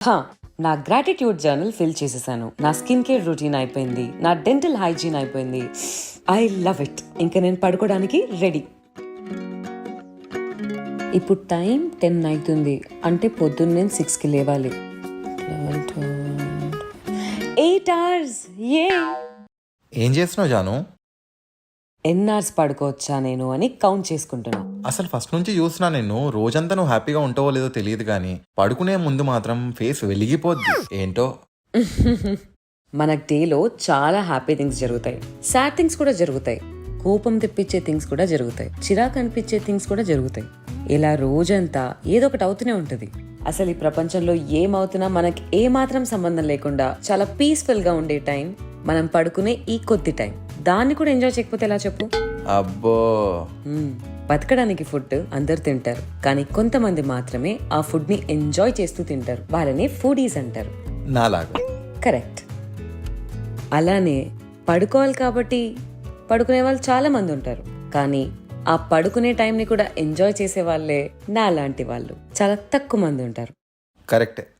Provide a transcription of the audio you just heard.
హా, నా gratitude journal fill చేసేసాను. నా స్కిన్ కేర్ రొటీన్ అయిపోయింది, నా డెంటల్ హైజీన్ అయిపోయింది. I love it. ఇంకా నేను పడుకోవడానికి రెడీ. ఇప్పుడు టైం 10 అవుతుంది, అంటే పొద్దున్న నేను 6కి లేవాలి. 8 hours. ఏ ఏం చేస్తున్నావు జాను? ఎన్ని అవర్స్ పడుకోవచ్చా నేను అని కౌంట్ చేసుకుంటున్నా. అసలు ఫస్ట్ నుంచి చూస్తున్నా నిన్ను. రోజంతా నువ్వు హ్యాపీగా ఉంటావో లేదో తెలియదు కానీ పడుకునే ముందు మాత్రం ఫేస్ వెలిగిపోద్ది ఏంటో. మనకు డేలో చాలా హ్యాపీ థింగ్స్ జరుగుతాయి, సాడ్ థింగ్స్ కూడా జరుగుతాయి, కోపం తెప్పించే థింగ్స్ కూడా జరుగుతాయి, చిరాకు అనిపించే థింగ్స్ కూడా జరుగుతాయి. ఇలా రోజంతా ఏదో ఒకటి అవుతూనే ఉంటుంది. అసలు ఈ ప్రపంచంలో ఏమవుతున్నా మనకి ఏ మాత్రం సంబంధం లేకుండా చాలా పీస్ఫుల్ గా ఉండే టైం మనం పడుకునే ఈ కొద్ది టైం. దాన్ని కూడా ఎంజాయ్ చేయకపోతే ఎలా చెప్పు? అబ్బో, బతకడానికి ఫుడ్ అందరు తింటారు, కానీ కొంతమంది మాత్రమే ఆ ఫుడ్ ని ఎంజాయ్ చేస్తూ తింటారు. వాళ్ళని ఫుడీస్ అంటారు. నాలాగా. కరెక్ట్. అలానే పడుకోవాలి కాబట్టి పడుకునే వాళ్ళు చాలా మంది ఉంటారు, కానీ ఆ పడుకునే టైంని కూడా ఎంజాయ్ చేసే వాళ్ళే నా లాంటి వాళ్ళు చాలా తక్కువ మంది ఉంటారు. కరెక్టే.